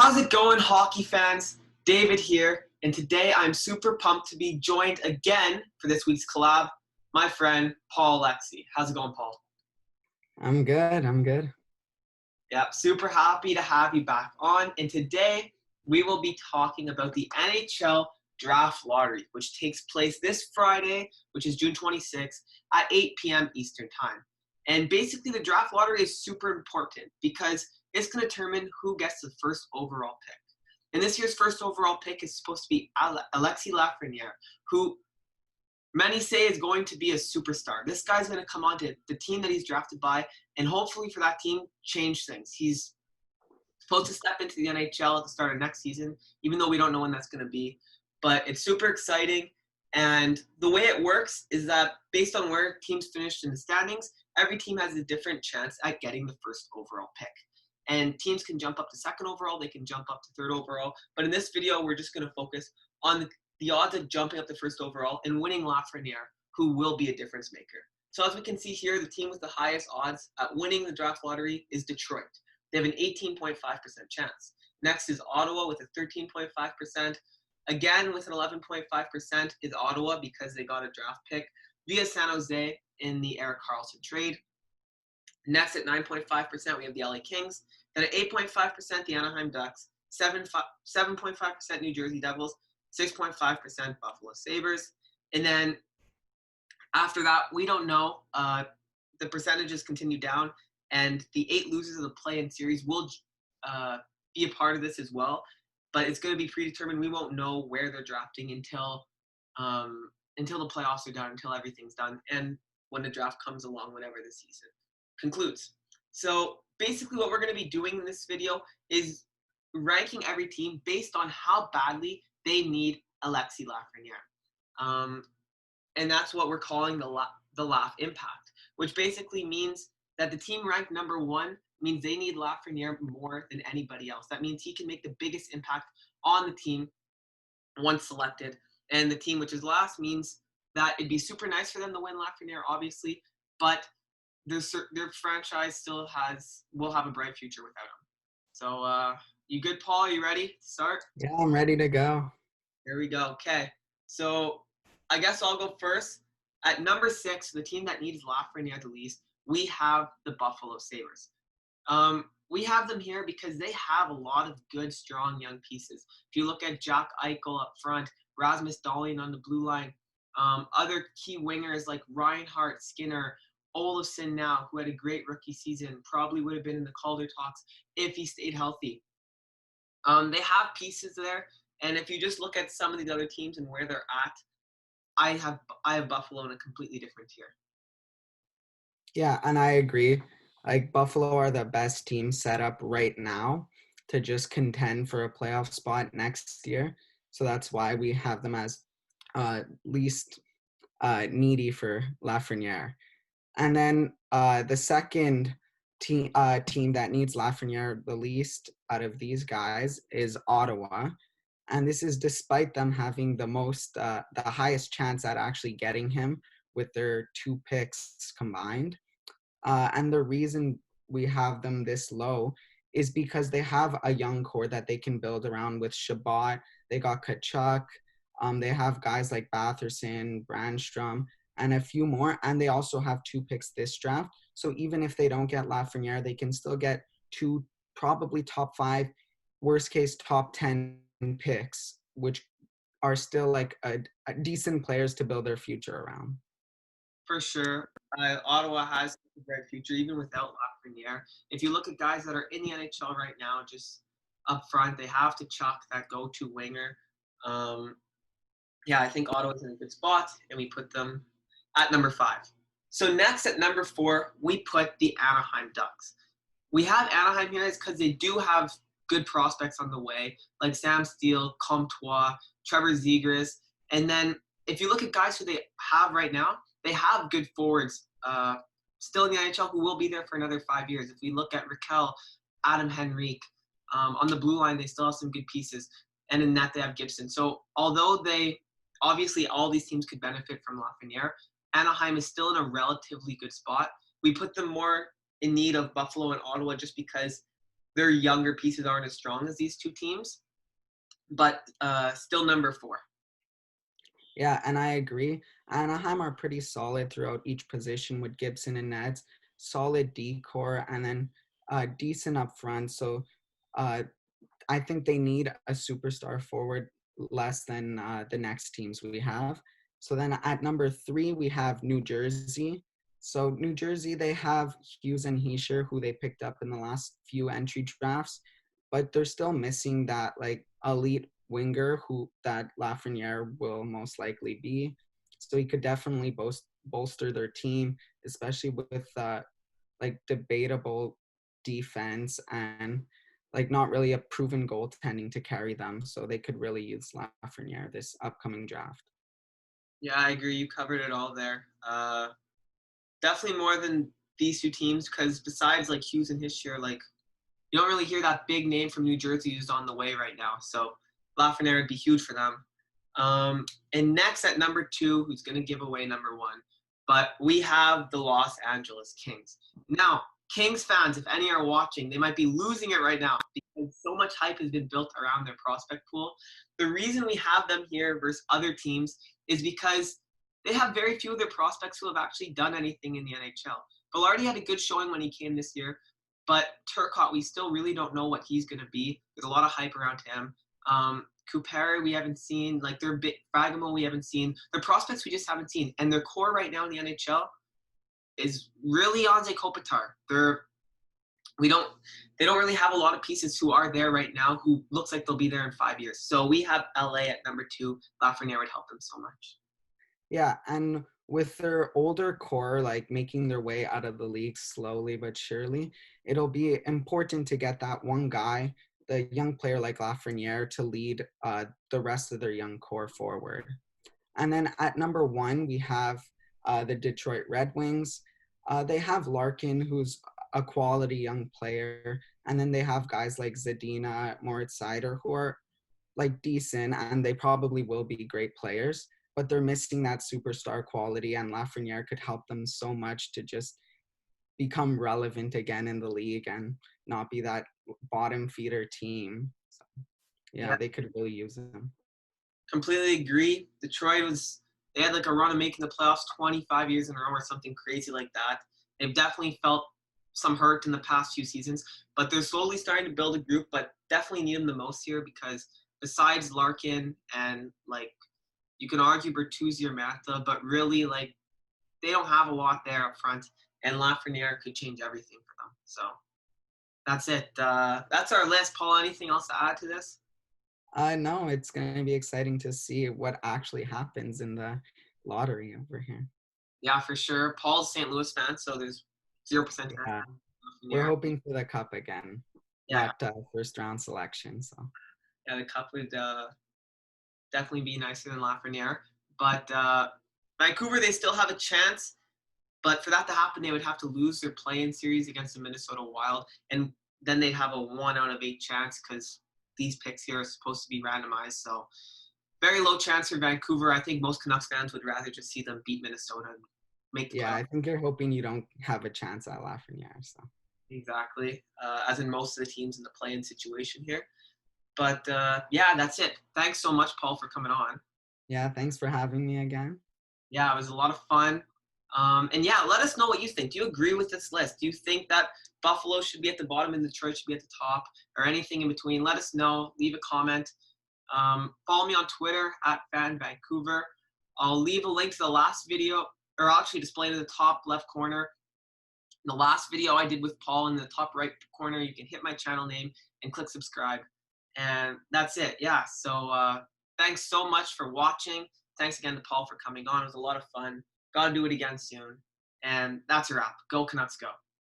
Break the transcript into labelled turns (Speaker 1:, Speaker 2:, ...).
Speaker 1: How's it going, hockey fans? David here, and today I'm super pumped to be joined again for this week's collab, my friend Paul Alexi. How's it going, Paul?
Speaker 2: I'm good.
Speaker 1: Yep, super happy to have you back on, and today we will be talking about the NHL Draft Lottery, which takes place this Friday, which is June 26th at 8 p.m. Eastern Time. And basically, the Draft Lottery is super important because it's going to determine who gets the first overall pick. And this year's first overall pick is supposed to be Alexis Lafreniere, who many say is going to be a superstar. This guy's going to come on to the team that he's drafted by, and hopefully for that team, change things. He's supposed to step into the NHL at the start of next season, even though we don't know when that's going to be. But it's super exciting. And the way it works is that based on where teams finished in the standings, every team has a different chance at getting the first overall pick. And teams can jump up to second overall, they can jump up to third overall. But in this video, we're just going to focus on the odds of jumping up to first overall and winning Lafreniere, who will be a difference maker. So as we can see here, the team with the highest odds at winning the draft lottery is Detroit. They have an 18.5% chance. Next is Ottawa with a 13.5%. Again, with an 11.5% is Ottawa because they got a draft pick via San Jose in the Erik Karlsson trade. Next at 9.5%, we have the LA Kings. Then at 8.5%, the Anaheim Ducks. 7.5% New Jersey Devils. 6.5% Buffalo Sabres. And then after that, we don't know. The percentages continue down. And the 8 losers of the play-in series will be a part of this as well. But it's going to be predetermined. We won't know where they're drafting until the playoffs are done, until everything's done, and when the draft comes along, whenever the season concludes. So basically what we're going to be doing in this video is ranking every team based on how badly they need Alexis Lafreniere. And that's what we're calling the Laf impact, which basically means that the team ranked number 1 means they need Lafreniere more than anybody else. That means he can make the biggest impact on the team once selected. And the team which is last means that it'd be super nice for them to win Lafreniere, obviously, but their franchise will have a bright future without him. So you good, Paul? You ready to start?
Speaker 2: Yeah, I'm ready to go.
Speaker 1: Here we go. Okay. So I guess I'll go first. At number 6, the team that needs Lafreniere the least, we have the Buffalo Sabres. We have them here because they have a lot of good, strong young pieces. If you look at Jack Eichel up front, Rasmus Dahlin on the blue line, other key wingers like Reinhart, Skinner, Olofsson now, who had a great rookie season, probably would have been in the Calder talks if he stayed healthy. They have pieces there, and if you just look at some of these other teams and where they're at, I have Buffalo in a completely different tier.
Speaker 2: Yeah, and I agree. Like, Buffalo are the best team set up right now to just contend for a playoff spot next year. So that's why we have them as least needy for Lafreniere. And then the second team that needs Lafreniere the least out of these guys is Ottawa. And this is despite them having the highest chance at actually getting him with their 2 picks combined. And the reason we have them this low is because they have a young core that they can build around with Shabbat. They got Kachuk. They have guys like Batherson, Brandstrom, and a few more. And they also have 2 picks this draft. So even if they don't get Lafreniere, they can still get 2 probably top 5, worst case top 10 picks, which are still like a decent players to build their future around.
Speaker 1: For sure. Ottawa has a bright future, even without Lafreniere. If you look at guys that are in the NHL right now, just up front, they have to chuck that go-to winger. I think Ottawa's in a good spot, and we put them at number 5. So next at number 4, we put the Anaheim Ducks. We have Anaheim here because they do have good prospects on the way, like Sam Steele, Comtois, Trevor Zegras. And then if you look at guys who they have right now, they have good forwards still in the NHL who will be there for another 5 years. If we look at Raquel, Adam Henrique, on the blue line, they still have some good pieces. And in net, they have Gibson. So although obviously all these teams could benefit from Lafreniere, Anaheim is still in a relatively good spot. We put them more in need of Buffalo and Ottawa just because their younger pieces aren't as strong as these two teams, but still number 4.
Speaker 2: Yeah, and I agree. Anaheim are pretty solid throughout each position with Gibson and Neds, solid decor, and then decent up front. So uh, I think they need a superstar forward less than the next teams we have. So then at number 3, we have New Jersey. So New Jersey, they have Hughes and Heischer, who they picked up in the last few entry drafts, but they're still missing that like elite winger who that Lafreniere will most likely be. So he could definitely bolster their team, especially with like debatable defense and like not really a proven goaltending to carry them. So they could really use Lafreniere this upcoming draft.
Speaker 1: Yeah, I agree. You covered it all there. Definitely more than these two teams because besides like Hughes and Hischier, like you don't really hear that big name from New Jersey who's on the way right now. So Lafreniere would be huge for them. And next at number 2, who's going to give away number 1, but we have the Los Angeles Kings. Now, Kings fans, if any are watching, they might be losing it right now because so much hype has been built around their prospect pool. The reason we have them here versus other teams is because they have very few of their prospects who have actually done anything in the NHL. Velarde had a good showing when he came this year, but Turcotte, we still really don't know what he's going to be. There's a lot of hype around him. Kupari, we haven't seen. Like their big Fragamo, we haven't seen. Their prospects, we just haven't seen. And their core right now in the NHL is really Anze Kopitar. They don't really have a lot of pieces who are there right now who looks like they'll be there in 5 years. So we have LA at number 2. Lafreniere would help them so much.
Speaker 2: Yeah, and with their older core like making their way out of the league slowly but surely, it'll be important to get that one guy, the young player like Lafreniere, to lead the rest of their young core forward. And then at number 1, we have the Detroit Red Wings. They have Larkin, who's a quality young player. And then they have guys like Zadina, Moritz Seider, who are like decent, and they probably will be great players. But they're missing that superstar quality, and Lafreniere could help them so much to just become relevant again in the league and not be that bottom feeder team. So, yeah, they could really use them.
Speaker 1: Completely agree. They had like a run of making the playoffs 25 years in a row or something crazy like that. They've definitely felt some hurt in the past few seasons, but they're slowly starting to build a group, but definitely need them the most here because besides Larkin and like you can argue Bertuzzi or Matha, but really like they don't have a lot there up front, and Lafreniere could change everything for them. So that's it. That's our list. Paul, anything else to add to this?
Speaker 2: No, it's going to be exciting to see what actually happens in the lottery over here.
Speaker 1: Yeah, for sure. Paul's St. Louis fan, so there's 0%
Speaker 2: Yeah,
Speaker 1: chance.
Speaker 2: we're hoping for the cup again,
Speaker 1: Yeah,
Speaker 2: not first round selection. So
Speaker 1: yeah, the cup would definitely be nicer than Lafreniere. But Vancouver, they still have a chance. But for that to happen, they would have to lose their play-in series against the Minnesota Wild, and then they'd have a 1 out of 8 chance because these picks here are supposed to be randomized. So very low chance for Vancouver. I think most Canucks fans would rather just see them beat Minnesota and make the
Speaker 2: yeah,
Speaker 1: playoffs.
Speaker 2: I think you're hoping you don't have a chance at Lafreniere. So
Speaker 1: Exactly, as in most of the teams in the play-in situation here. But yeah, that's it. Thanks so much, Paul, for coming on.
Speaker 2: yeah, thanks for having me again.
Speaker 1: Yeah, it was a lot of fun. And yeah, let us know what you think. Do you agree with this list? Do you think that Buffalo should be at the bottom and Detroit should be at the top or anything in between? Let us know. Leave a comment. Follow me on Twitter at FanVancouver. I'll leave a link to the last video, or I'll actually display it in the top left corner. The last video I did with Paul in the top right corner, you can hit my channel name and click subscribe. And that's it. Yeah. So thanks so much for watching. Thanks again to Paul for coming on. It was a lot of fun. Got to do it again soon. And that's a wrap. Go Canucks go.